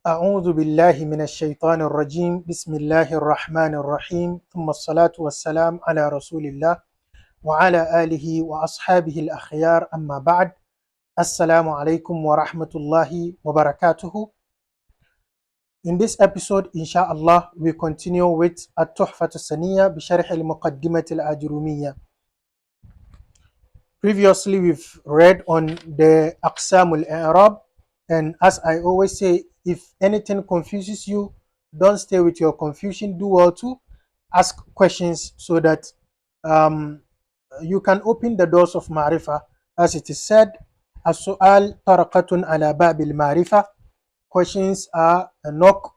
أعوذ بالله من الشيطان الرجيم بسم الله الرحمن الرحيم ثم الصلاة والسلام على رسول الله وعلى آله وأصحابه الأخيار أما بعد السلام عليكم ورحمة الله وبركاته. In this episode, inshallah, we continue with التحفة السنية بشرح المقدمة الآجرومية. Previously, we've read on the أقسام الإعراب, and as I always say, if anything confuses you, don't stay with your confusion. Do well to ask questions so that you can open the doors of معرفة. As it is said, السؤال طرقة على باب المعرفة. Questions are a knock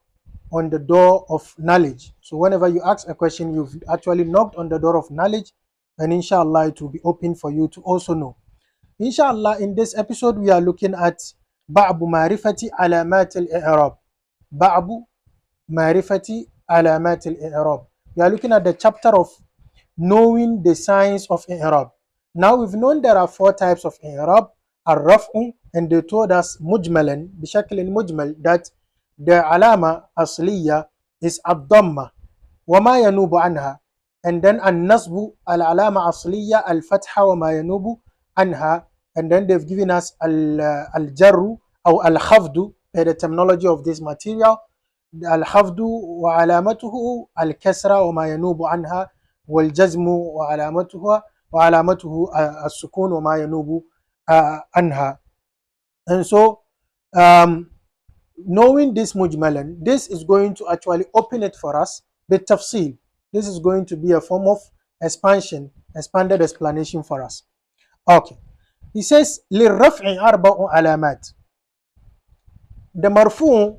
on the door of knowledge. So whenever you ask a question, you've actually knocked on the door of knowledge, and inshallah it will be open for you to also know. Inshallah, in this episode we are looking at باب معرفة علامات الإعراب. باب معرفة علامات الإعراب. We are looking at the chapter of knowing the signs of إعراب. Now we've known there are four types of إعراب: الرفع, and they told us مجملا بشكل مجمل that the علامة أصلية is الضمة وما ينوب عنها, and then النصب العلامة أصلية الفتحة وما ينوب عنها, and then they've given us الجر أو الخفض by the terminology of this material. الخفض وعلامته الكسرة وما ينوب عنها, والجزم وعلامته السكون وما ينوب عنها. And so knowing this mujmalan, this is going to actually open it for us with tafsil. This is going to be a form of expanded explanation for us. Okay. He says للرفع أربع علامات. The marfu,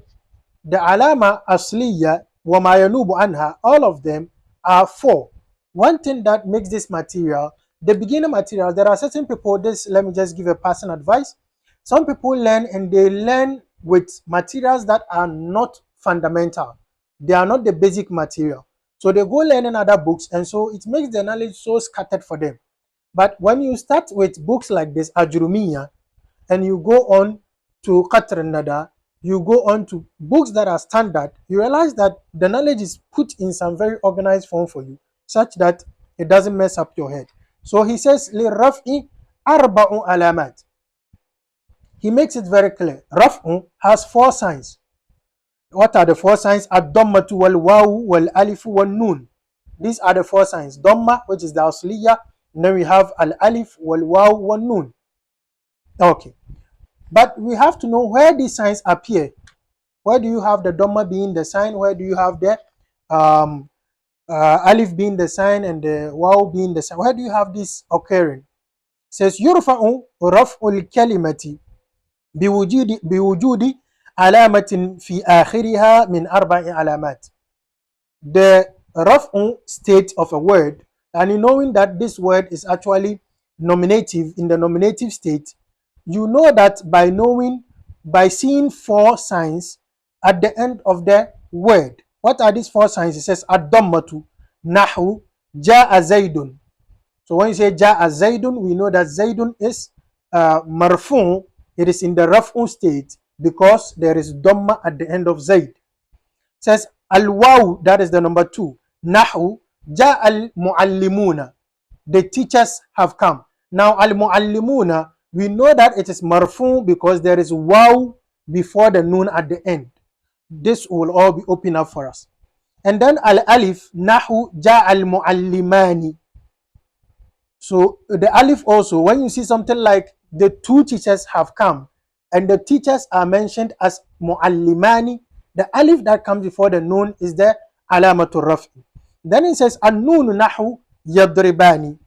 the alama asliya وما ينوب عنها, all of them are four. One thing that makes this material, the beginner material, there are certain people, let me just give a personal advice. Some people learn and they learn with materials that are not fundamental. They are not the basic material. So they go learn in other books, and so it makes the knowledge so scattered for them. But when you start with books like this, Ajrumiya, and you go on to Qatr Nada, you go on to books that are standard, you realize that the knowledge is put in some very organized form for you, such that it doesn't mess up your head. So he says, لِلرَّفْءِ أَرْبَعُ عَلَامَات. He makes it very clear. Raf'u has four signs. What are the four signs? Ad-dammatu wal-wawu wal-alifu wal-nun. These are the four signs. Dhamma, which is the asliya. And then we have al-alif wal-wawu wal-nun. Okay. But we have to know where these signs appear. Where do you have the dhamma being the sign? Where do you have the alif being the sign and the wawu being the sign? Where do you have this occurring? It says يرفع رفع الكلمة بوجود علامة في آخرها من أربع علامات. The raf'u state of a word, and in knowing that this word is actually nominative, in the nominative state, you know that by seeing four signs at the end of the word. What are these four signs? It says ad-dammatu, nahu, ja'a zaydun. So when you say ja'a zaydun, we know that zaydun is marfu'. It is in the raf'u state because there is dhamma at the end of zayd. It says al-waw, that is the number two. Nahu, ja'a al-muallimuna. The teachers have come. Now al-muallimuna, we know that it is marfu because there is waw before the noon at the end. This will all be open up for us. And then al-alif, nahu ja al-muallimani. So the alif also, when you see something like the two teachers have come and the teachers are mentioned as muallimani, the alif that comes before the noon is the alamatul raf'i. Then it says an-noonu nahu yadribani.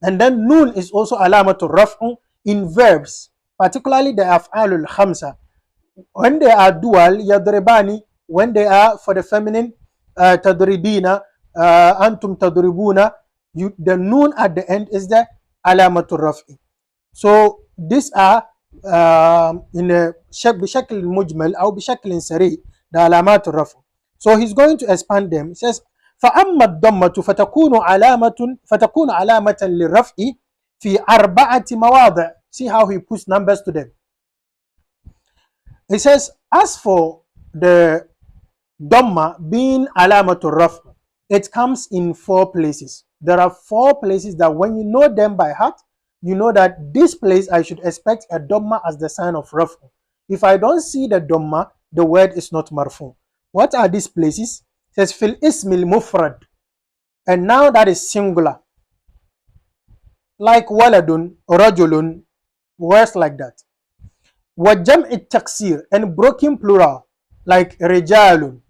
And then noon is also alamatul raf'u in verbs, particularly the af'alul khamsa. When they are dual, yadribani, when they are for the feminine, tadribina, antum tadribuna, the noon at the end is the alamatul raf'i. So these are in a bishakl mujmal or bishakl sari, the alamatul raf'u. So he's going to expand them. He says فأما الضمة فتكون علامة للرفع في أربعة مواضع. See how he puts numbers to them. It says, as for the Dhamma being alamatul raf', it comes in 4 places. There are 4 places that when you know them by heart, you know that this place I should expect a Dhamma as the sign of raf'. If I don't see the Dhamma, the word is not marfu. What are these places? It says fil ismil mufrad, and now that is singular, like waladun, rajulun, words like that. Wa jam'i taksir, and broken plural, like rijalun,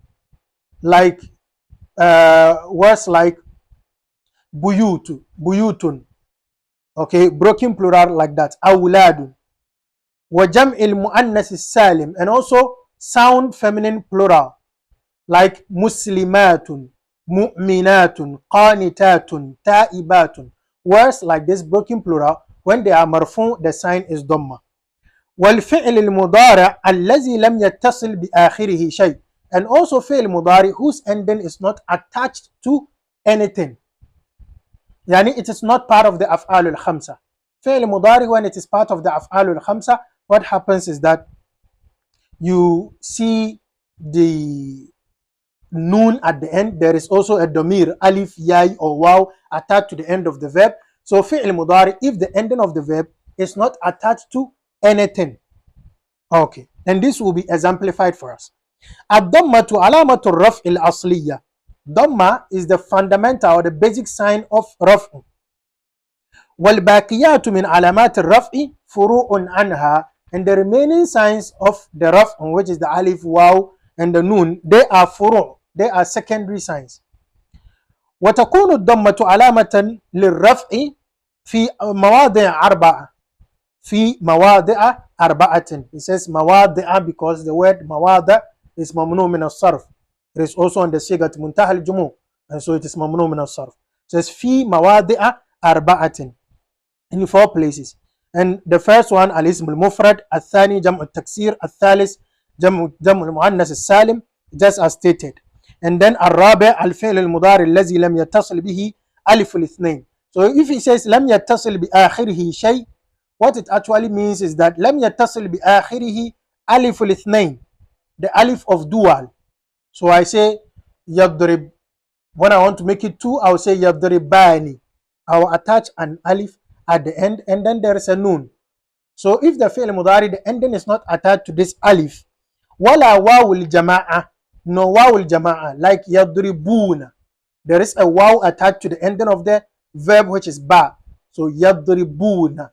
like words like buyutun, okay, broken plural like that, awladun. Wa jam'il muannas salim, and also sound feminine plural, like muslimatun, mu'minatun, qanitatun, ta'ibatun. Words like this, broken plural, when they are marfu, the sign is dhamma. والفعل المضارع الذي لم يتصل بآخره شيء, and also فعل مضارع whose ending is not attached to anything. يعني it is not part of the أفعال الخمسة. فعل مضارع, when it is part of the أفعال الخمسة, what happens is that you see the noon at the end. There is also a domir, alif, yai, or waw attached to the end of the verb. So fi'l mudari, if the ending of the verb is not attached to anything. Okay, and this will be exemplified for us. Ad-dammatu alamatu raf'il asliya. Dhamma is the fundamental or the basic sign of raf'u. Wal-baqiyatu min alamat al-raf'i furu'un anha. And the remaining signs of the raf'u, which is the alif, waw, and the noon, they are furu'. They are secondary signs. وتكون الضمة علامة للرفع في مواضع أربعة. في مواضع أربعة. It says مواضع because the word مواضع is ممنوع من الصرف. It is also on the صيغة منتهى الجموع, and so it is ممنوع من الصرف. It says في مواضع أربعة, in 4 places. And the first one الاسم المفرد, الثاني جمع التكسير, الثالث جمع المؤنث السالم, just as stated. And then الرابع الفعل المضارع الذي لم يتصل به ألف الاثنين. So if he says لم يتصل بآخره شيء, what it actually means is that لم يتصل بآخره ألف الاثنين, the alif of dual. So I say يضرب, when I want to make it 2, I will say يضرباني. I will attach an alif at the end, and then there is a noon. So if the fi'l mudari, the ending is not attached to this alif, wala wawul jama'a, no wawul jama'a, like yadribuna, there is a waw attached to the ending of the verb, which is ba. So yadribuna.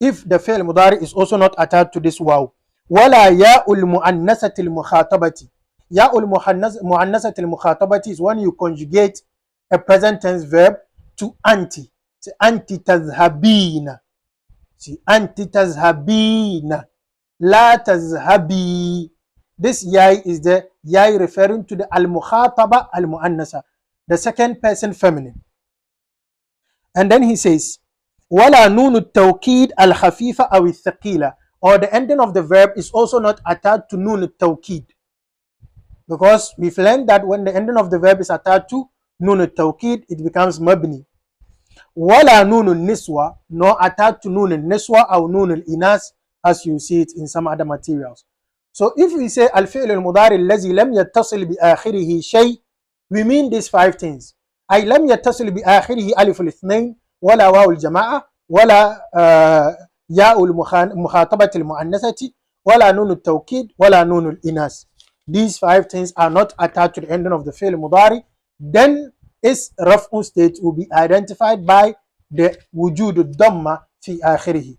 If the fi'l mudari is also not attached to this waw, wala ya'ul mu'annasatil mukhatabati. Ya'ul mu'annasatil mukhatabati is when you conjugate a present tense verb to anti. So anti tazhabina. See, anti tazhabina, la tazhabi. This yai is the yai referring to the al-mukhataba al-mu'annasa, the second person feminine. And then he says, wala nunu tawkid al-khafifa aw al-thaqila, or the ending of the verb is also not attached to nun tawkid, because we've learned that when the ending of the verb is attached to nun tawkid, it becomes mabni. Wala nunun niswa, no attached to nunun niswa or nunun inas, as you see it in some other materials. So if we say al-fi'l al-mudari allazi lam yattasil bi akhirihi shay, we mean these 5 things. Ay lam yattasil bi akhirihi alif al-ithnain, wala waw al-jama'a, wala ya'u al-mukhatabati al-mu'annasati, wala nun al-tawkid, wala nun al-inas. These 5 things are not attached to the ending of the fi'l al-mudari. Then its raf'u state will be identified by the wujud al-dhamma fi akhirihi.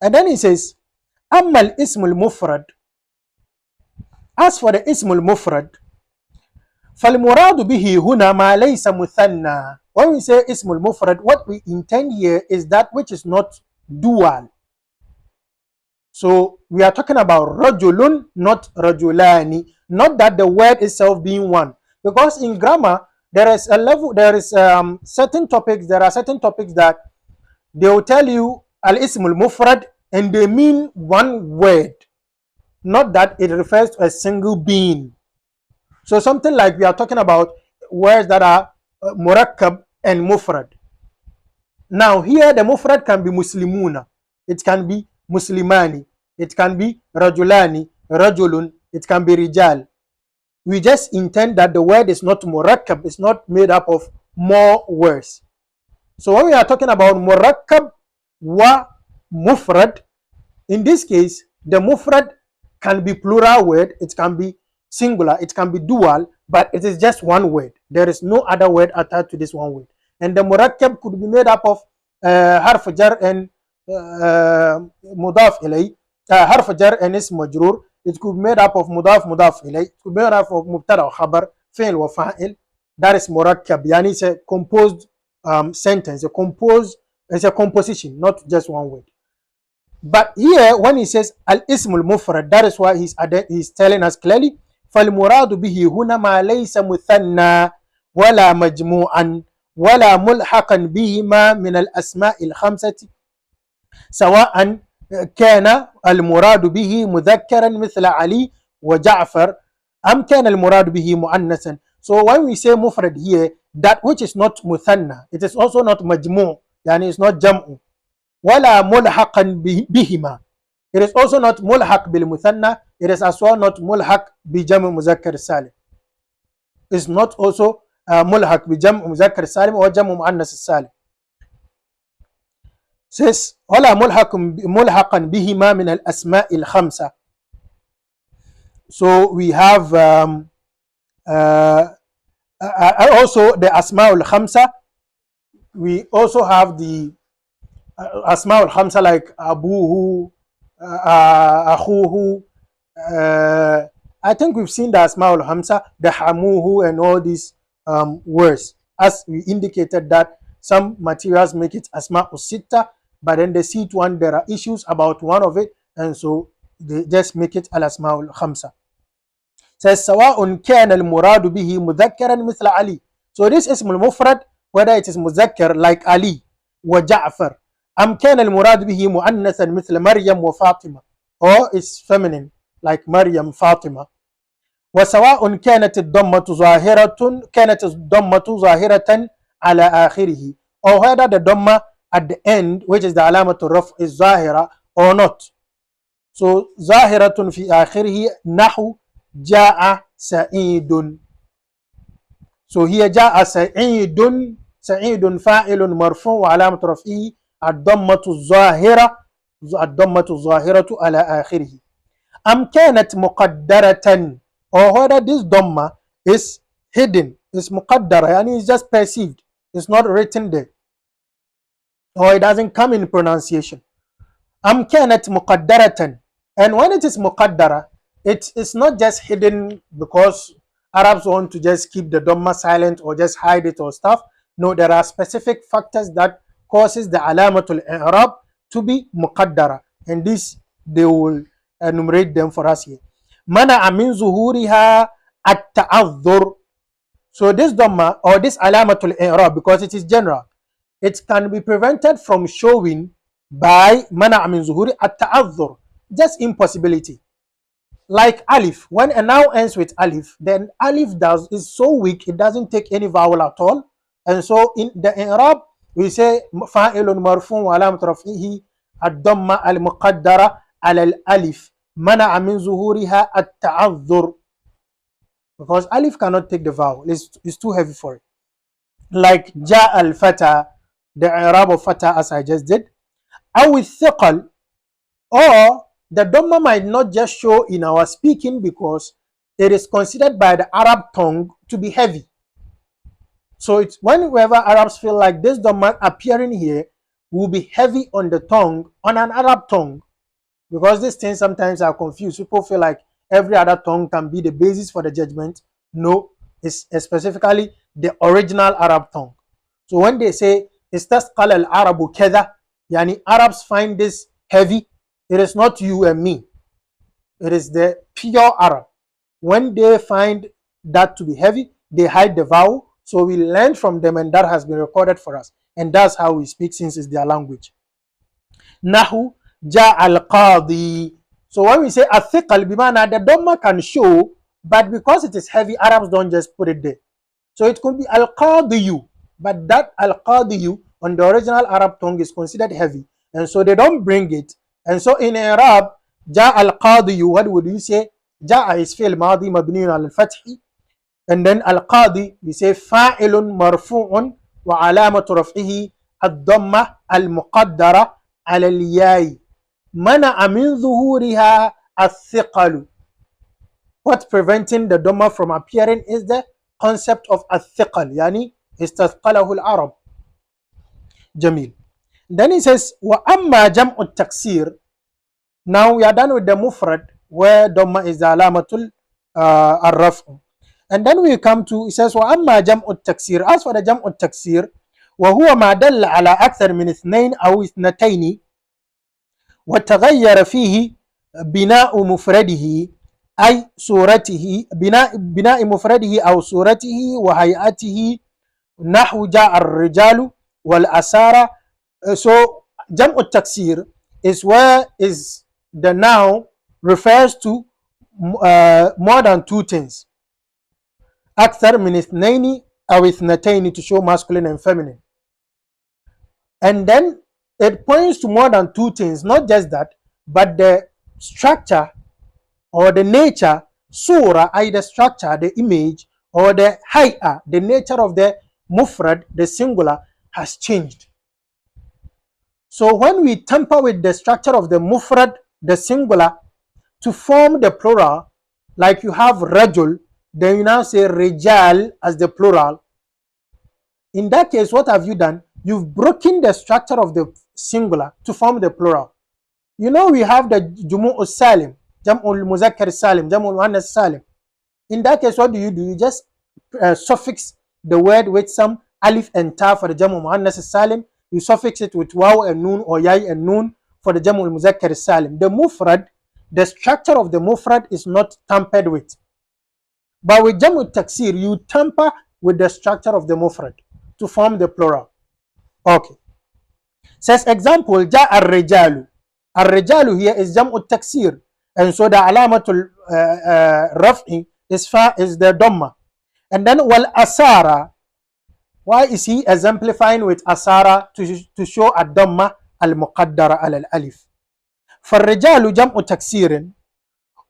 And then he says, amma al-ism al-mufrad. As for the ism al-mufrad, فَالْمُرَادُ بِهِ هُنَا مَا لَيْسَ مُثَنَّى. When we say ism al-mufrad, what we intend here is that which is not dual. So we are talking about rajulun, not rajulani, not that the word itself being one. Because in grammar, there is a level, there is certain topics, there are certain topics that they will tell you al-ism al-mufrad and they mean one word, not that it refers to a single being. So something like we are talking about words that are murakkab and mufrad. Now here the mufrad can be muslimuna, it can be muslimani, it can be rajulani, rajulun, it can be rijal. We just intend that the word is not murakkab, it's not made up of more words. So when we are talking about murakkab wa mufrad, in this case, the mufrad can be plural word, it can be singular, it can be dual, but it is just one word. There is no other word attached to this one word. And the murakkab could be made up of harf jar and mudaf ilay, harf jar and ism majrur. It could be made up of mudaf ilay. It could be made up of mubtada wa khabar, fi'l wa fa'il. That is murakkab. Yani it's a composed sentence, it's a composition, not just one word. But here, when he says al-ismul mufrad, that is why he's telling us clearly, فَالْمُرَادُ بِهِ هُنَا مَا لَيْسَ مُثَنَّى وَلَا مَجْمُوعًا وَلَا مُلْحَقًا بِهِمَا مِنَ الْأَسْمَاءِ الْخَمْسَةِ سواء كان المراد به مذكرا مثل علي وجعفر أم كان المراد به مؤنثا. So when we say mufrad here, that which is not muthanna, it is also not majmu', yani it's not jam'u. ولا ملحقا بهما, it is also not mulhaq bil muthanna, it is as well not mulhaq bi jam' muzakkar salim, it's not also mulhaq bi jam' muzakkar salim or jam' muannas salim. Says ولا ملحقا بهما من الأسماء الخمسة. So we have also the asma'ul khamsa. We also have the asma'ul khamsa like abuhu, akhuhu. I think we've seen the asma'ul khamsa, the hamuhu, and all these words. As we indicated that some materials make it asma'ul sitta, but then the seat one, there are issues about one of it, and so they just make it al asma'ul khamsa. Says sawa'un kana al muradu bihi mudhakkaran mithla Ali. So this ismul mufrad, whether it is muzakkar like Ali wa Ja'far, am kana al murad bihi muannathan mithla Maryam wa Fatima, or it's feminine like Maryam, Fatima. وسواء كانت الضمة ظاهرة على آخره, or whether the dhamma at the end, which is the علامة الرفع, is ظاهرة or not. So ظاهرة في آخره نحو جاء سعيد. So here جاء سعيد, سعيد فاعل مرفوع وعلامة رفعه الضمة الظاهرة على آخره. أم كانت مقدرة, or whether this dhamma is hidden, is muqaddara, yani it's just perceived, it's not written there, or it doesn't come in pronunciation. Am kanat muqaddaratan, and when it is muqaddara, it's not just hidden because Arabs want to just keep the dhamma silent or just hide it or stuff. No, there are specific factors that causes the alamatul i'rab to be muqaddara, and this they will enumerate them for us here. Mana min zuhuriha at-ta'adhur. So this dhamma or this alamatul i'rab, because it is general, it can be prevented from showing by mana min zuhuri at-ta'adhur, just impossibility. Like alif, when a noun ends with alif, then alif is so weak it doesn't take any vowel at all, and so in the i'rab we say fa'ilun marfu' wa alamat raf'ihi ad-dhamma al-muqaddara ala al-alif mana min zuhuriha at-ta'adhur, because alif cannot take the vowel, it's too heavy for it. Like ja al-fata, the i'rab of fata as I just did. Aw thiqal, or the dhamma might not just show in our speaking because it is considered by the Arab tongue to be heavy. So it's whenever Arabs feel like this dhamma appearing here will be heavy on the tongue, on an Arab tongue, because these things sometimes are confused. People feel like every other tongue can be the basis for the judgment. No, it's specifically the original Arab tongue. So when they say istasqal al-arabu kadha, yani Arabs find this heavy, it is not you and me, it is the pure Arab. When they find that to be heavy, they hide the vowel. So we learn from them, and that has been recorded for us, and that's how we speak since it's their language. Nahu ja al-qadi. So when we say athiqal, bimana the dhamma can show, but because it is heavy, Arabs don't just put it there. So it could be al-qadiyu, but that al-qadiyu on the original Arab tongue is considered heavy, and so they don't bring it. And so in Arab, جاء القاضي, what would you say? جاء is فعل ماضي مبني على الفتح, and then القاضي you say فاعل مرفوع وعلامة رفعه الضمة المقدرة على الياء منع من ظهورها الثقل. What preventing the dhamma from appearing is the concept of الثقل, يعني استثقله العرب. جميل. Then he says وأما جمع التكسير. Now we are done with the mufrad where dhamma is the علامة الرفع. And then we come to, he says وأما جمع التكسير. As for the جمع التكسير وهو ما دل على أكثر من اثنين أو اثنتين وتغير فيه بناء مفرده أي صورته, بناء مفرده أو صورته وهيئته, نحو جاء الرجال والأسارة. So جمع التكسير is where is the noun refers to more than two things. أكثر من اثنين أو اثنتين to show masculine and feminine. And then it points to more than two things, not just that, but the structure or the nature, surah, either structure, the image, or the hay'a, the nature of the mufrad, the singular, has changed. So when we tamper with the structure of the mufrad, the singular, to form the plural, like you have rajul, then you now say rijal as the plural. In that case, what have you done? You've broken the structure of the singular to form the plural. You know, we have the Jumu'ul Salim, Jam'ul Muzakkar Salim, Jam'ul Muannas Salim. In that case, what do? You just suffix the word with some alif and ta for the Jam'ul Muannas Salim. You suffix it with waw and noon or yai and noon for the Jam'ul Muzakkar Salim. The mufrad, the structure of the mufrad is not tampered with. But with Jam'ul Taksir, you tamper with the structure of the mufrad to form the plural. Okay. Says example, Ja ar-rijalu. Ar-rijalu here is Jam'ul Taksir. And so the alamatul raf'i is the dhamma. And then wal asara. Why is he exemplifying with asara to show a dhamma al-muqaddara al-alif? فالرجال جمع تكسير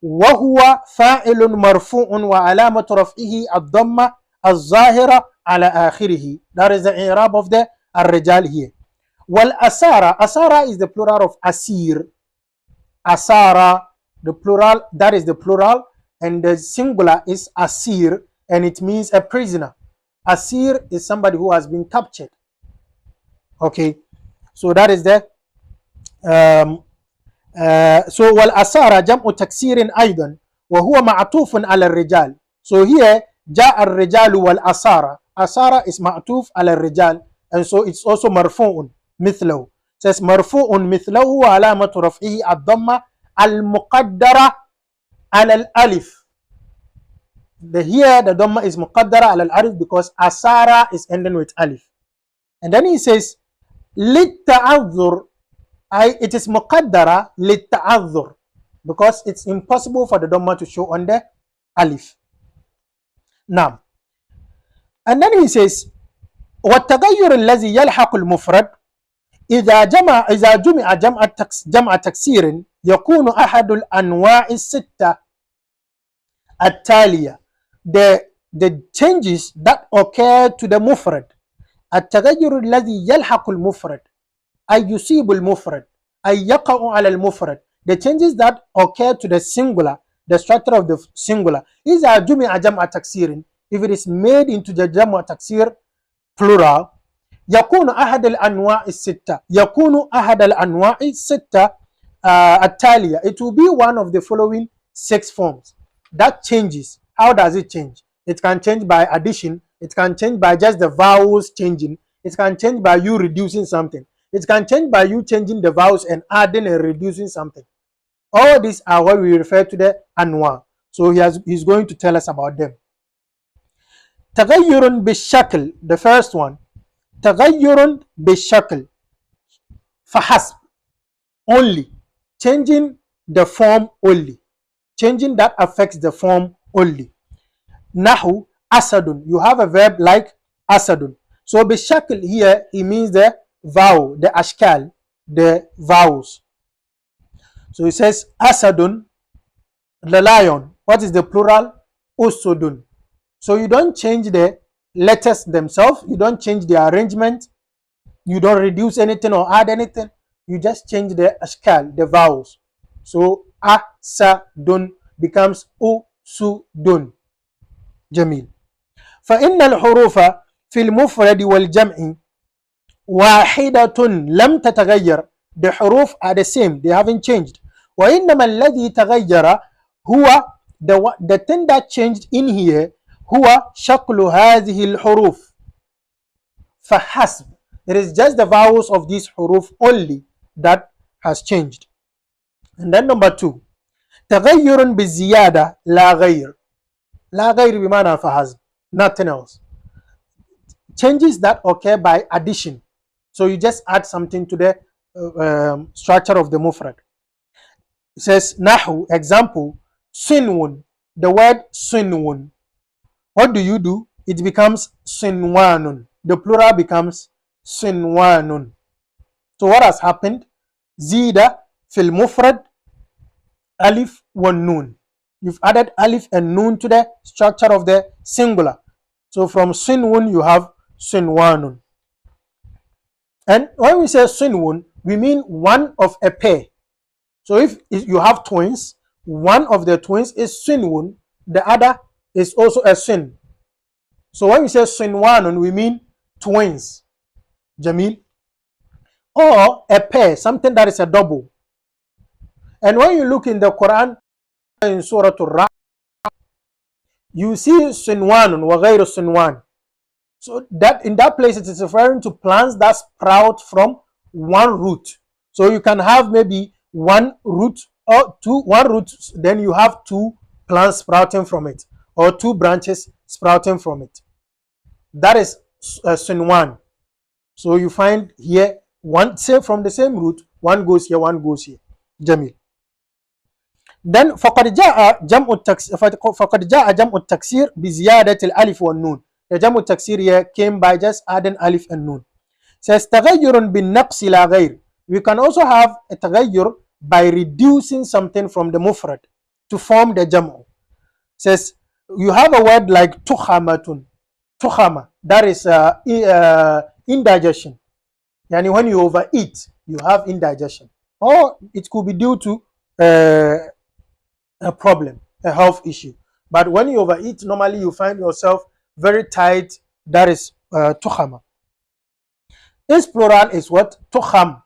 وهو فاعل مرفوع وعلامة رفعه الضمة الظاهرة على آخره. That is the إعراب of the الرجال here. والأسارة, asara is the plural of asir. Asara, the plural, that is the plural, and the singular is asir, and it means a prisoner. Asir is somebody who has been captured. Okay, so that is the so والأسارة جمع تكسير أيضا وهو معطوف على الرجال. So here جاء الرجال والأسارة. أسارة is معطوف على الرجال, and so it's also مرفوع مثله. Says مرفوع مثله وعلامة رفعه الضمة المقدرة على الألف. Here the dhamma is muqaddara على الألف because asara is ending with alif. And then he says للتعذر, it is muqaddara للتعذر because it's impossible for the dhamma to show on the alif. Now, and then he says والتغير الذي يلحق المفرد إذا جمع جمع تكسير يكون أحد الأنواع الستة التالية. The changes that occur to the mufrad. التغير الذي يلحق المفرد أي يصيب المفرد أي يقع على المفرد. The changes that occur to the singular, the structure of the singular. إذا جمع جمع تكسير, if it is made into the جمع تكسير plural, يكون أحد الأنواع الستة. يكون أحد الأنواع الستة التالية. It will be one of the following 6 forms. That changes. How does it change? It can change by addition. It can change by just the vowels changing. It can change by you reducing something. It can change by you changing the vowels and adding and reducing something. All these are what we refer to the anwa. So he's going to tell us about them. تغير بالشكل, the first one. تغير بالشكل فحسب, only. Changing the form only. Changing that affects the form only. Nahu asadun, you have a verb like asadun. So bishakl here, he means the vowel, the ashkal, the vowels. So it says asadun, the lion. What is the plural? Usudun. So you don't change the letters themselves. You don't change the arrangement. You don't reduce anything or add anything. You just change the ashkal, the vowels. So asadun becomes usudun. جميل. فإن الحروف في المفرد والجمع واحدة لم تتغير. The huruf are the same, they haven't changed. وإنما الذي تغير هو the thing that changed in here هو شكل هذه الحروف فحسب. It is just the vowels of these huruf only that has changed. And then number 2, تغير بالزيادة لا غير. لا غير بمعنى فحسب, nothing else. Changes that occur by addition. So you just add something to the structure of the mufrad. It says nahu, example, sinwun. The word sinwun. What do? It becomes sinwanun. The plural becomes sinwanun. So what has happened? Zida fil mufrad alif wa nun. You've added alif and nun to the structure of the singular. So from sinwun you have sinwanun. And when we say sinwun, we mean one of a pair. So if you have twins, one of the twins is sinwun, the other is also a sin. So when we say sinwanun, we mean twins. Jamil. Or a pair, something that is a double. And when you look in the Quran, in Surah Al-Ra, you see sinwanun wa ghayru sinwan. So that in that place it is referring to plants that sprout from one root. So you can have maybe one root or one root, then you have two plants sprouting from it, or two branches sprouting from it. That is sinwan. So you find here one, say from the same root, one goes here, one goes here. Jamil. Then فقد جاء جمع التكسير بزيادة الألف والنون. The جمع التكسير here came by just adding alif and nun. Says تغير بالنقص لا غير. We can also have a تغير by reducing something from the mufrad to form the jam'u. Says you have a word like tukhamatun. Tukhama, that is indigestion. Yani when you overeat, you have indigestion. Or it could be due to a problem, a health issue. But when you overeat, normally you find yourself very tight. That is tukhama. Its plural is what? Tukham.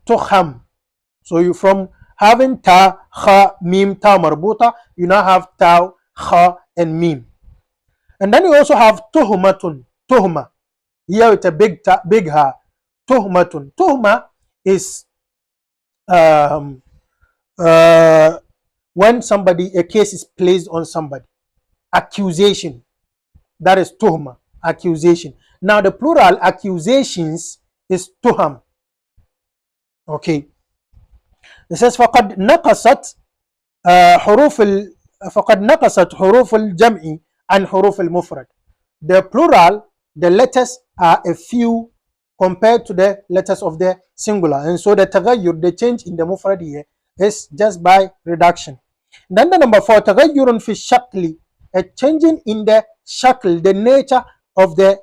Tukham. So you from having ta, kha, mim, ta marbuta, you now have ta, kha, and mim. And then you also have tuhumatun. Tuhma. Here with a big ta, big ha. Tuhumatun. Tuhma is when somebody, a case is placed on somebody. Accusation. That is tuhma. Accusation. Now the plural accusations is tuham. Okay. It says فقد نقصت حروف الجمع عن حروف المفرد. The plural, the letters are a few compared to the letters of the singular, and so the تغير, the change in the mufrad here, is just by reduction. Then the number 4, تغير في الشكل, a changing in the shakl, the nature of the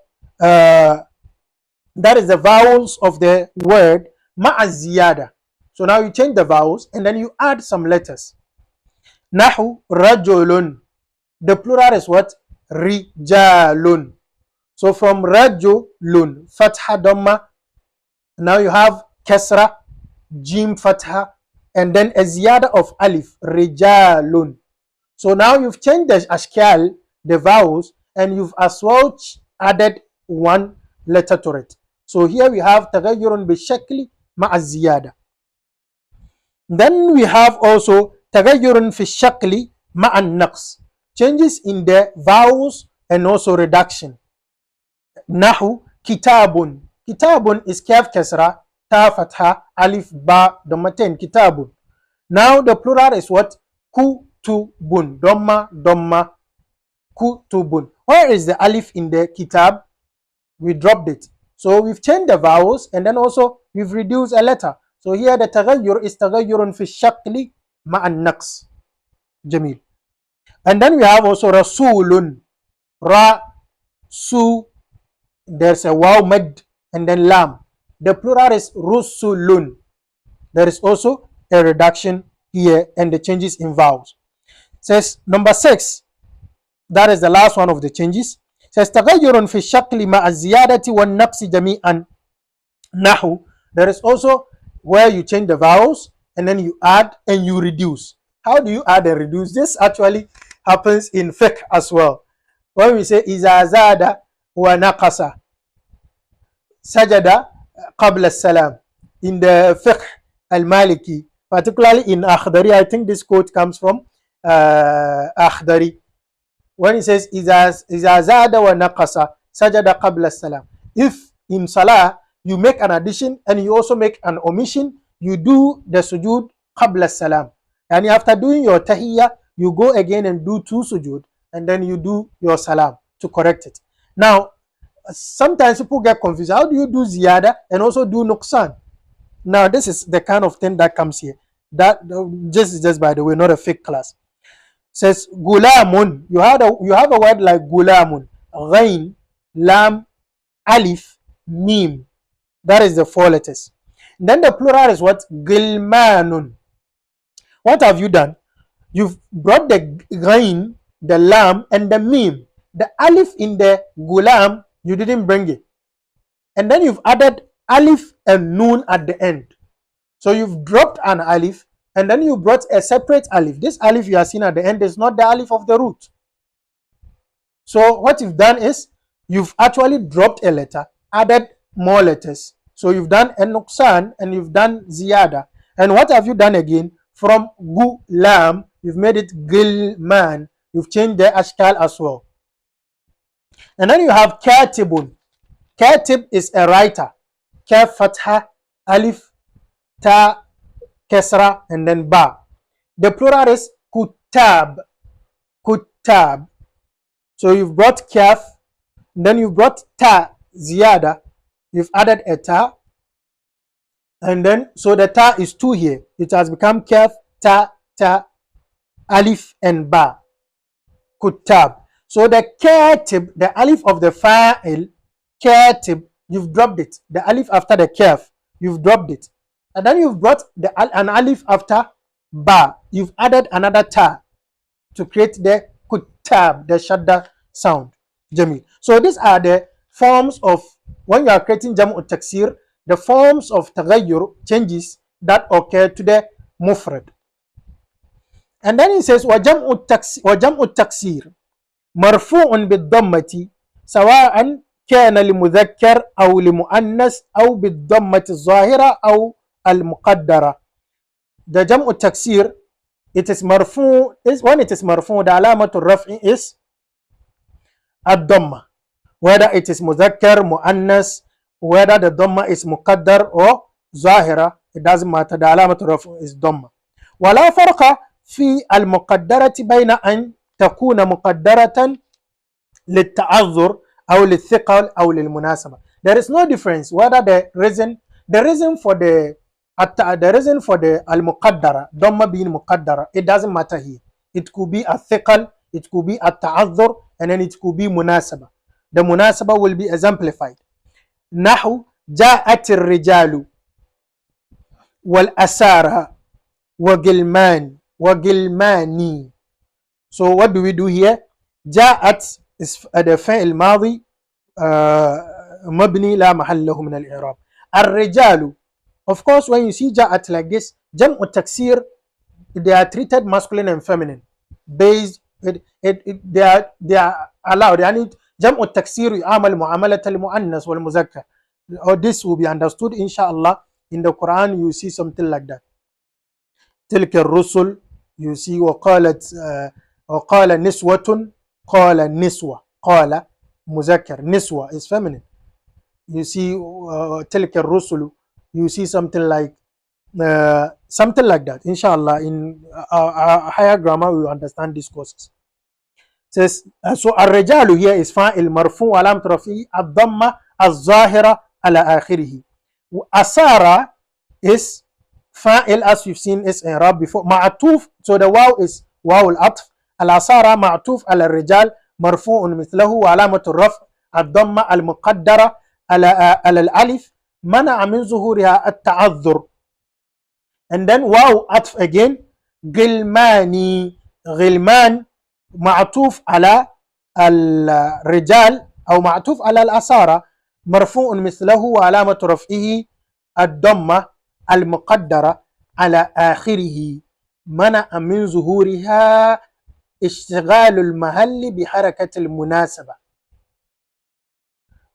that is the vowels of the word مع الزيادة. So now you change the vowels and then you add some letters. Nahu rajulun. The plural is what? Rijalun. So from rajulun, fatha dhamma. Now you have kasra, jim fatha, and then a ziyada of alif, rijalun. So now you've changed the ashkal, the vowels, and you've as well added one letter to it. So here we have tagayyurun bi shakli ma'a ziyada. Then we have also tagayyurun fi shakli ma'an naqs, changes in the vowels and also reduction. Nahu kitabun. Kitabun is kaf kasra, ta fatha, alif ba dhammatain, kitabun. Now the plural is what? Kutubun. Dhamma dhamma, kutubun. Where is the alif in the kitab? We dropped it. So we've changed the vowels and then also we've reduced a letter. So here the تغير is تغير في الشكل مع النقص. جميل. And then we have also رسول. Su. There's a waw mad and then lam. The plural is rusulun. There is also a reduction here and the changes in vowels. Says number 6. That is the last one of the changes. Says تغير في الشكل مع الزيادة والنقص جميعا. Nahu. There is also where you change the vowels and then you add and you reduce. How do you add and reduce? This actually happens in fiqh as well. When we say إذا زاد ونقص سجد قبل السلام. In the fiqh al-Maliki, particularly in Akhdari, I think this quote comes from Akhdari. When it says إذا زاد ونقص سجد قبل السلام. If in Salah you make an addition and you also make an omission, you do the sujood qabla salam. And after doing your tahiyya, you go again and do 2 sujood and then you do your salam to correct it. Now, sometimes people get confused. How do you do ziyada and also do nuqsan? Now, this is the kind of thing that comes here. That just by the way, not a fake class. Says gulamun. You have a word like gulamun, ghain, lam, alif, mim. That is the 4 letters. Then the plural is what? Gilmanun. What have you done? You've brought the ghain, the lam, and the mim. The alif in the gulam, you didn't bring it. And then you've added alif and noon at the end. So you've dropped an alif, and then you brought a separate alif. This alif you are seeing at the end is not the alif of the root. So what you've done is, you've actually dropped a letter, added more letters. So you've done a nuqsan and you've done ziyada. And what have you done again? From gulam, you've made it gilman. You've changed the ashkal as well. And then you have katibun. Katib is a writer. Kaf, fatha, alif, ta, kesra, and then ba. The plural is kutab. Kutab. So you've brought kaf, then you've brought ta, ziyada. You've added a ta, and then so the ta is 2 here. It has become kaf, ta, alif, and ba. Kutab. So the katib, the alif of the fa'il, katib, you've dropped it. The alif after the kaf, you've dropped it. And then you've brought an alif after ba. You've added another ta to create the kutab, the shadda sound. Jamil. So these are the forms of, when you are creating jam'u taksir, the forms of taghayyur, changes that occur to the mufrad. And then he says وجمع التكسير مرفوع بالضمة سواء كان لمذكر أو لمؤنث أو بالضمة الظاهرة أو المقدرة. The جمع التكسير, it is مرفوع, when it is مرفوع, the علامة الرفع is الضمة, whether it is مذكر, مؤنث, whether the ضمة is مقدر or ظاهرة, it doesn't matter, the علامة الرفع is ضمة. ولا فرق في المقدرة بين أن تكون مقدرة للتعذر أو للثقل أو للمناسبة. There is no difference whether the reason for the المقدرة, ضمة being مقدرة, it doesn't matter here. It could be الثقل, it could be التعذر, and then it could be مناسبة. The مناسبة will be exemplified. نحو جاءت الرجال والأسارة وغلماني. So what do we do here? جاءت is the فعل الماضي مبني لا محل له من الإعراب. الرجال, of course, when you see جاءت like this, جمع التكسير, they are treated masculine and feminine based, they are allowed. يعني جمع التكسير يعامل معاملة المؤنث والمذكر. Or this will be understood inshallah. In the Quran you see something like that. تلك الرسل, you see وقال نسوة, قال نسوة, قال مذكر, نسوة is feminine. You see تلك الرسل, you see something like that. Inshallah, in higher grammar we will understand these courses. Says so الرجال here is فاعل مرفوع علامة رفعه الضمة الظاهرة على آخره. أسارة is fa'il, as we've seen is i'rab before. Ma'tuf, so the waw is waw al-atf. Al-asara ma'tuf ala rijal marfu'un mithlahu wa alamatu raf' ad-damma al-muqaddara ala al-alif mana'a min zuhuriha at-ta'adhur. And then waw atf again, غلماني, غلمان معطوف على الرجال أو معطوف على الأسارة مرفوع مثله وعلامة رفعه الضمة المقدرة على آخره منع من ظهورها اشتغال المحل بحركة المناسبة.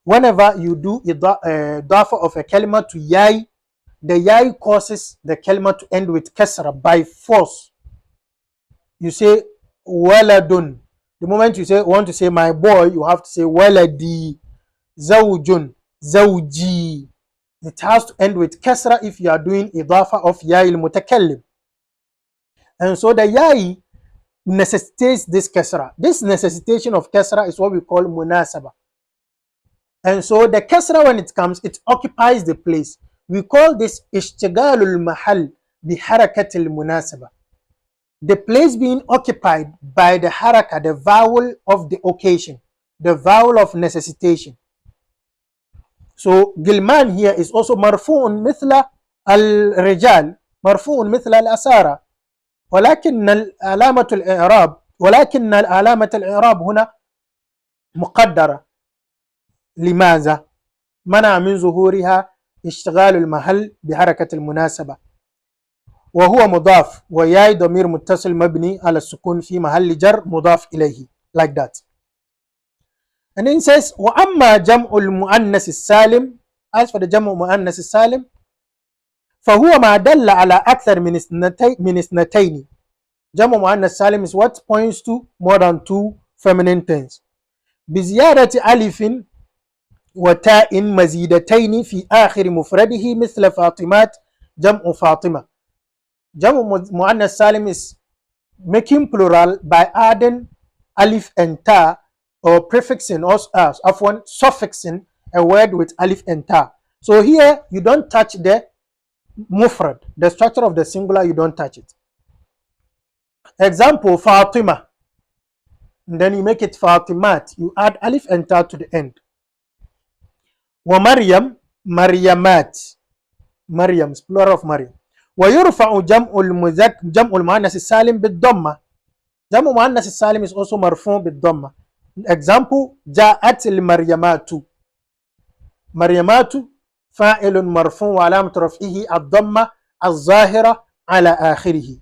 Whenever you do إضافة of a كلمة to yai, the yai causes the kalima to end with kasra by force. You say waladun. The moment you want to say my boy, you have to say waladi. Zawjun, zawji. It has to end with kasra if you are doing idafa of yai al-mutakallim. And so the yai necessitates this kasra. This necessitation of kasra is what we call munasaba. And so the kasra, when it comes, it occupies the place. We call this ishtigalul mahal bi harakatil munasaba. The place being occupied by the haraka, the vowel of the occasion, the vowel of necessitation. So Gilman here is also marfu'un mithla al-rijal, marfu'un mithla al-asara. ولكن علامة الإعراب هنا مقدرة. لماذا؟ منع من ظهورها اشتغال المحل بحركة المناسبة، وهو مضاف وياي ضمير متصل مبني على السكون في محل جر مضاف إليه, like that. And then it says وأما جمع المؤنث السالم, as for the جمع المؤنث السالم فهو ما دل على أكثر من اثنتين. جمع مؤنث سالم is what points to more than two feminine things. بزيادة ألف وتاء مزيدتين في آخر مفرده مثل فاطمات جمع فاطمة. جمع مؤنث سالم is making plural by adding alif and ta, or prefixing or suffixing a word with alif and ta. So here you don't touch the mufrad, the structure of the singular, you don't touch it. Example, Fatima, and then you make it Fatimat, you add alif and ta to the end. ومريم مريمات, مريم is plural of Maryam. ويرفع جمع المؤنث السالم بالضمة. جمع المؤنث السالم is also مرفوع بالضمة. Example, جاءت المريمات. مريمات فاعل مرفوع وعلامة رفعه الضمة الظاهرة على آخره.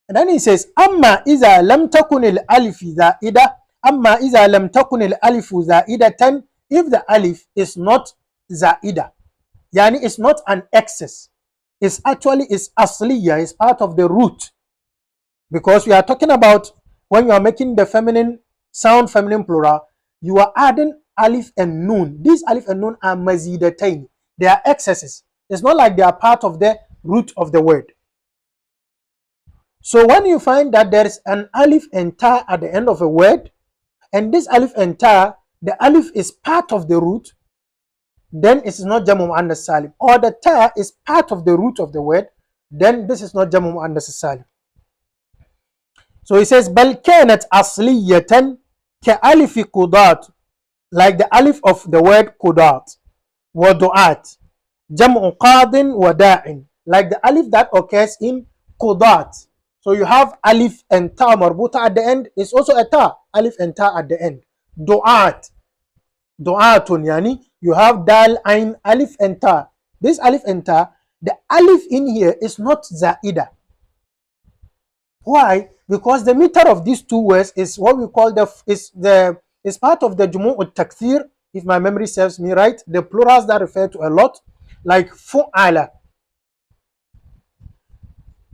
And then he says أما إذا لم تكن الألف زائدة, أما إذا لم تكن الألف زائدة, if the alif is not zaida, yani it's not an excess, it's actually is asliya, is part of the root, because we are talking about when you are making the feminine sound, feminine plural, you are adding alif and nun. These alif and nun are mazidatain, they are excesses. It's not like they are part of the root of the word. So when you find that there is an alif and ta at the end of a word, and this alif and ta, the alif is part of the root, then it is not jamu muannas salim. Or the ta is part of the root of the word, then this is not jamu muannas salim. So he says bal kanat asliyatan ka alif qudat, like the alif of the word qudat, wa du'at, jamu qadin wa da'in, like the alif that occurs in qudat. So you have alif and ta marbuta at the end, it's also a ta, alif and ta at the end. Du'at, du'atun, yani you have dal, ain, alif and ta. This alif and ta, the alif in here is not zaida. Why? Because the meter of these two words is what we call is part of the jumu' al-takthir, if my memory serves me right, the plurals that refer to a lot, like fu'ala.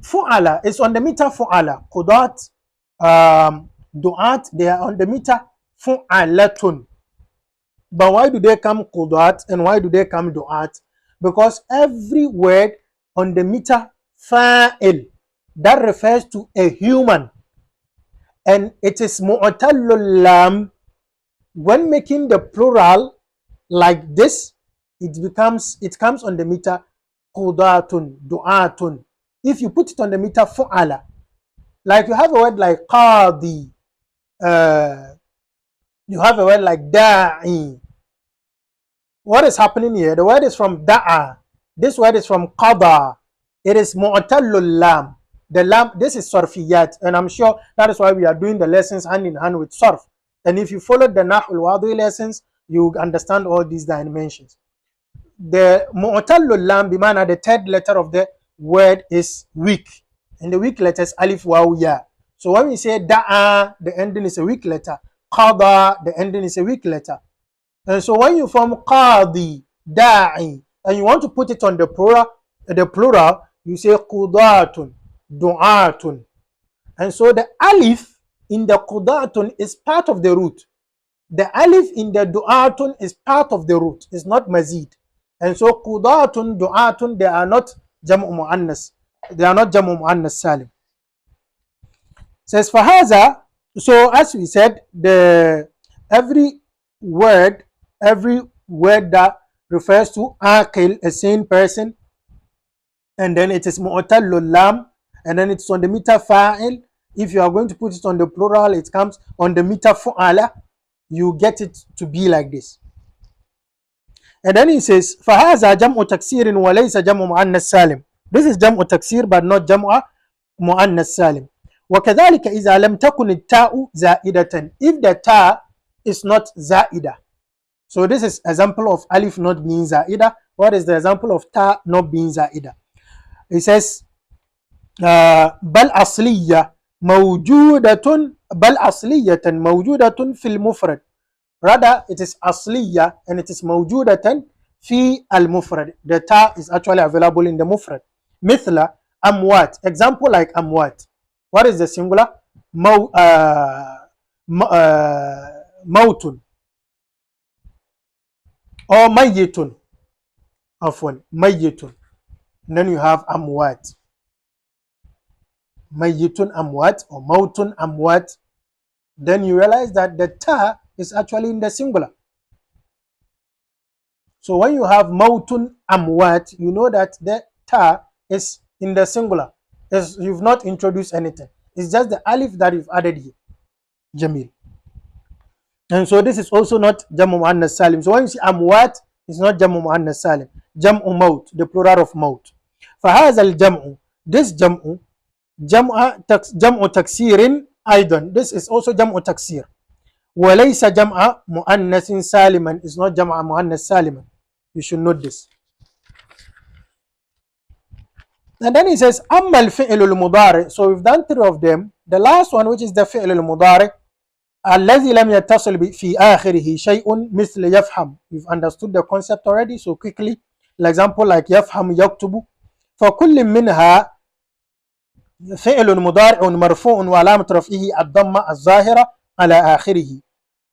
Fu'ala is on the meter fu'ala. Qudat, du'at, they are on the meter fu'alatun. But why do they come qudat and why do they come du'at? Because every word on the meter fa'il that refers to a human, and it is mu'tallul lam, when making the plural like this, it comes on the meter qudatun, du'atun. If you put it on the meter fu'ala, like you have a word like qadi, you have a word like da'i. What is happening here? The word is from da'a. This word is from qada. It is mu'tallul lam. The lam, this is sarfiyat, and I'm sure that is why we are doing the lessons hand in hand with sarf. And if you follow the Nahw al-Wadi lessons, you understand all these dimensions. The mu'tallul lam, bimana, the third letter of the word is weak, and the weak letter is alif, waw, ya. So when we say da'a, the ending is a weak letter. Qada, the ending is a weak letter. And so when you form qadi, da'i, and you want to put it on the plural, you say qudatun, du'atun. And so the alif in the qudatun is part of the root. The alif in the du'atun is part of the root. It's not mazid. And so qudatun, du'atun, they are not jam'u mu'annas. They are not jam'u mu'annas salim. Says fahaza. So as we said, every word that refers to aqil, a sane person, and then it is mu'tallul lam, and then it's on the meter fa'il. If you are going to put it on the plural, it comes on the meter fu'ala. You get it to be like this. And then he says fahaza jam'u taksirin wa laysa jam'u mu'annas salim. This is jam'u taksir but not jam'u mu'annas salim. وكذلك إذا لم تكن التاء زائدة, if the ta is not zaida. So this is example of alif not being zaida. What is the example of ta not being zaida? It says بل أصلية موجودة في المفرد. Rather it is أصلية and it is موجودة في المفرد. The ta is actually available in the mufrad. مثل أموات. Example like أموات. What is the singular? موت or mayyitun. Afwan, mayyitun. And then you have amwat. Mayyitun amwat or mautun amwat. Then you realize that the ta is actually in the singular. So when you have mautun amwat, you know that the ta is in the singular. You've not introduced anything. It's just the alif that you've added here. Jamil. And so this is also not Jam'u Mu'annas Salim. So when you see Amwat, it's not Jam'u Mu'annas Salim. Jam'u Maut, the plural of Maut. فهذا الجمع, this Jam'u, Jam'u Taksirin Aidan. This is also Jam'u Taksir. وليس جمع مؤنث سالما. It's not جمع مؤنث سالما. You should note this. And then he says أما الفعل المضارع. So we've done three of them. The last one, which is the فعل المضارع, الذي لم يتصل في آخره شيء مثل يفهم. We've understood the concept already, so quickly. Example like يفهم يكتب. فكل منها فعل مضارع مرفوع وعلامة رفعه الضمة الظاهرة على آخره.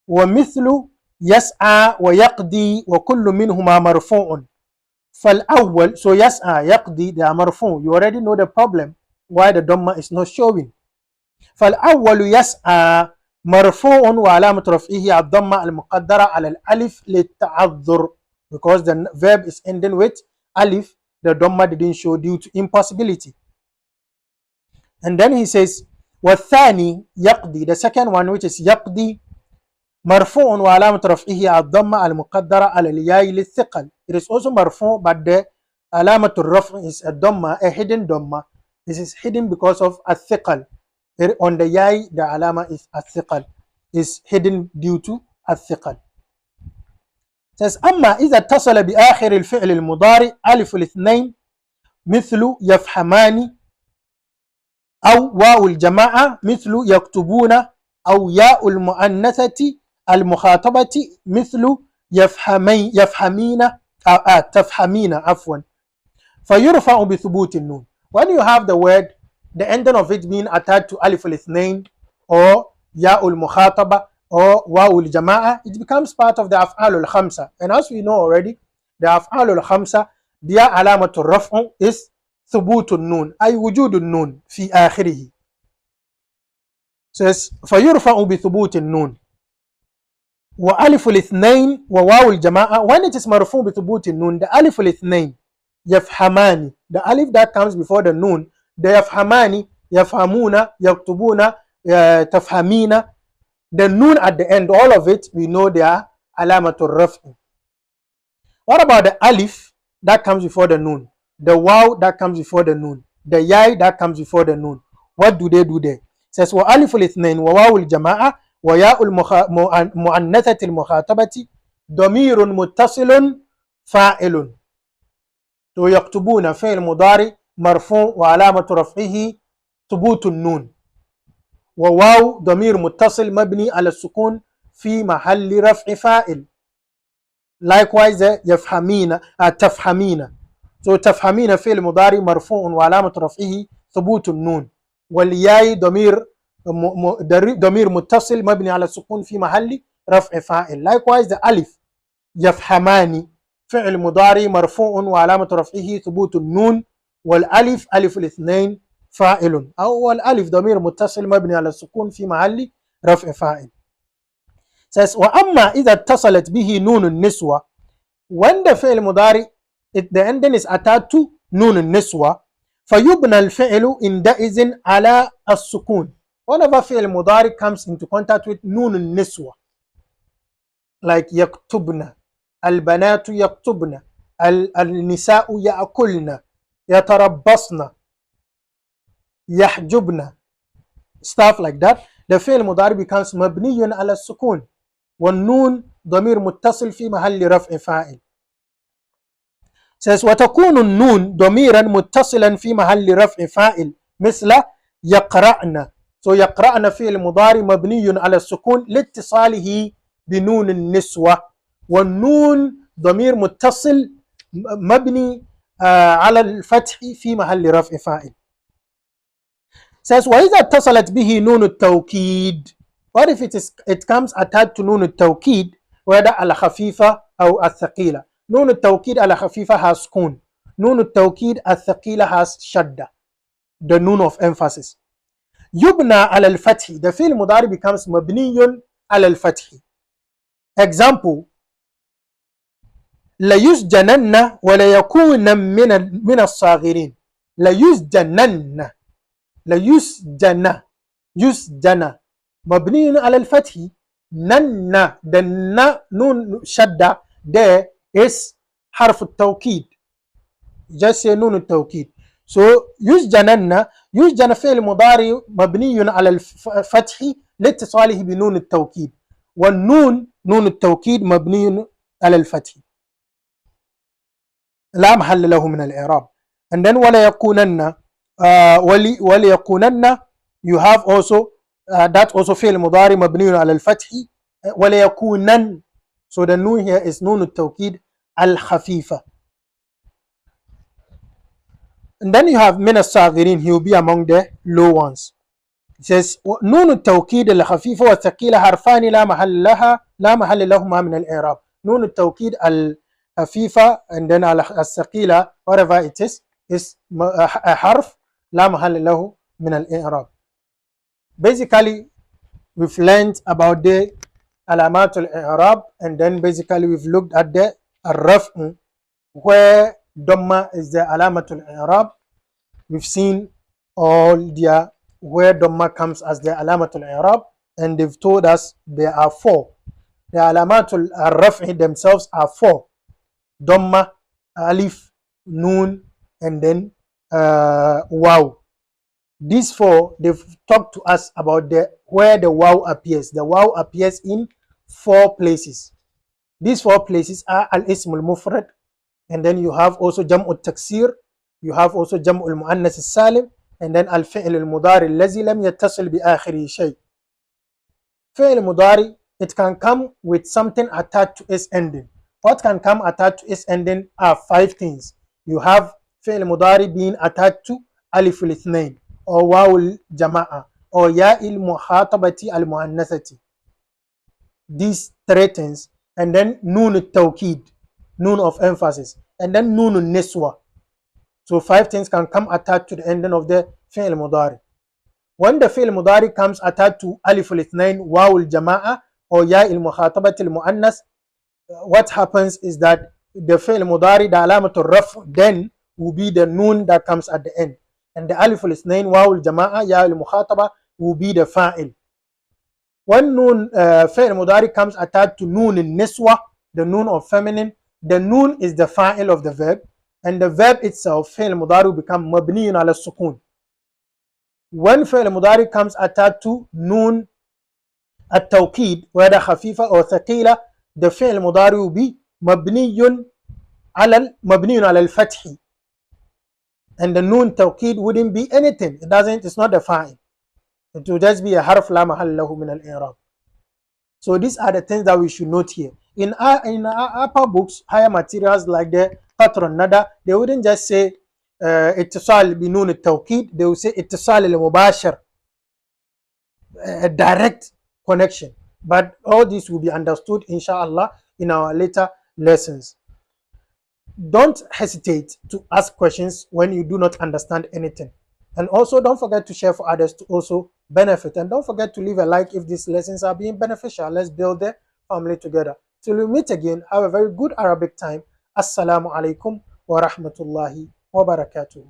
ومثل يسعى ويقضي وكل منهما مرفوع. فالأول, so يسعى يقضي, they are مرفوع. You already know the problem why the Dhamma is not showing. فالأول يسعى مرفوع وعلامة رفعه الضمة المقدرة على الألف للتعذر, because the verb is ending with alif. The Dhamma didn't show due to impossibility. And then he says والثاني يقضي, the second one, which is يقضي, مرفوع وعلامة رفعه الضمة المقدرة على الياء للثقل. It is also مرفوع, but the علامة الرفع is a dhamma, a hidden dhamma. This is hidden because of الثقل. On the yai, the alama is الثقل, is hidden due to الثقل. says أما إذا اتصل بآخر الفعل المضارع ألف الاثنين مثل يفهمان أو واو الجماعة مثل يكتبون أو ياء المؤنثة المخاطبة مثل يفهمين تفهمين عفوا فيرفع بثبوت النون. When you have the word, the ending of it being attached to alif al-ithnain or ya'ul mukhataba or wa'ul jama'a, it becomes part of the af'al al-khamsa. And as we know already, the af'al al-khamsa, their alamatul raf'u is thubutun nun, ay wujudun nun fi akhirih. Says فيرفع بثبوت النون وألف الاثنين وواو الجماعة. When it is مرفوع بثبوت النون, the alif الاثنين يفهماني. The alif that comes before the noon, the يفهماني, يفهمون, يكتبون, تفهمين. The noon at the end, all of it, we know they are alamatul raf'i. What about the alif that comes before the noon? The waw that comes before the noon? The yai that comes before the noon? What do they do there? It says wa aliful ithnain wa wawul jama'a wa ya'ul mu'annathati al-mukhatabati damirun muttasilun fa'ilun. تو يكتبون فعل مضارع مرفوع وعلامة رفعه ثبوت النون، وواو ضمير متصل مبني على السكون في محل رفع فاعل. Likewise يفهمين تفهمين. So تفهمين فعل مضارع مرفوع وعلامة رفعه ثبوت النون، والياء ضمير متصل مبني على السكون في محل رفع فاعل. Likewise the ألف يفهماني فعل مضارع مرفوع وعلامة رفعه ثبوت النون، والألف ألف الاثنين فاعل، أو الألف ضمير متصل مبني على السكون في محل رفع فاعل. says وأما إذا اتصلت به نون النسوة، when the فعل مضارع the ending is attached to نون النسوة فيبنى الفعل عندئذ على السكون. Whenever فعل مضارع comes into contact with نون النسوة like يكتبن، البنات يكتبن، النساء يأكلن، يتربصن، يحجبن, stuff like that, the فعل مضارع becomes مبني على السكون والنون ضمير متصل في محل رفع فاعل. says وتكون النون ضميرا متصلا في محل رفع فاعل مثل يقرأن. so يقرأن فعل مضارع مبني على السكون لاتصاله بنون النسوة، والنون ضمير متصل مبني على الفتح في محل رفع فاعل. says وإذا اتصلت به نون التوكيد. What if it comes attached to نون التوكيد whether الخفيفة أو الثقيلة؟ نون التوكيد الخفيفة has سكون، نون التوكيد الثقيلة has شدة, the noon of emphasis. يبنى على الفتح, the فعل مضارع becomes مبني على الفتح. example ليسجنن وليكون من الصاغرين. ليسجنن، ليسجن، يسجن مبني على الفتح. نن the نون شدة there is حرف التوكيد, just say نون التوكيد. so يسجنن، يسجن فعل مضارع مبني على الفتح لاتصاله بنون التوكيد، والنون نون التوكيد مبني على الفتح لا محل له من الإعراب. and then ولا يكونن وليكونن you have also that also فعل مضارع مبني على الفتح ولا يكونن. so the noon here is نون التوكيد الخفيفة. and then you have من الصاغرين, he will be among the low ones. it says نون التوكيد الخفيفة والثقيلة حرفان لا محل لهما من الإعراب. نون التوكيد الخفيفة and then الثقيلة whatever it is حرف لا محل له من الإعراب. basically we've learned about the علامات الإعراب, and then basically we've looked at the الرفع where Dhamma is the علامة الإعراب. we've seen all their where Dhamma comes as the علامة الإعراب, and they've told us there are four. The علامات الرفع themselves are four: Dhamma, Alif, Noon, and then Waw. These four, they've talked to us about where the Waw appears. The Waw appears in four places. These four places are Al-Ism al-Mufrad, and then you have also Jam'u al-Taksir, you have also Jam'u al-Mu'annas al-Salim, and then Al-Fi'l al-Mudari الذي لم يتصل بآخره شيء. Fi'l al-Mudari, it can come with something attached to its ending. What can come attached to its ending are five things. You have fi'l mudari being attached to alif al-ithnain or waw al-jama'a or ya al-mukhatabati al-mu'annathati. These three things, and then noon al-tawkid, noon of emphasis, and then noon al-niswa. So five things can come attached to the ending of the fi'l mudari. When the fi'l mudari comes attached to alif al-ithnain, waw al-jama'a or ya al-mukhatabati al-mu'annath, what happens is that the fi'l mudari, the alamatul raf, then will be the noon that comes at the end. And the alif al-ithnain, waw al-jama'a, ya al-mukhataba will be the fa'il. When noon fi'l mudari comes attached to noon in niswa, the noon of feminine, the noon is the fa'il of the verb, and the verb itself, fi'l mudari, will become mabniyun ala sukun. When fi'l mudari comes attached to noon at-tawqid, whether khafifa or thaqila, the fi'l mudari will be mabniyun ala al-fathi. And the noon tawqid wouldn't be anything. It's not the fa'il. It will just be a harf la mahalla lahu min al-i'rab. So these are the things that we should note here. In our upper books, higher materials like the patron nada, they wouldn't just say ittisal bi noon at-tawqid. They will say ittisal al-mubashir, a direct connection. But all this will be understood, inshallah, in our later lessons. Don't hesitate to ask questions when you do not understand anything. And also don't forget to share for others to also benefit. And don't forget to leave a like if these lessons are being beneficial. Let's build the family together. Till we meet again, have a very good Arabic time. Assalamu alaikum wa rahmatullahi wa barakatuh.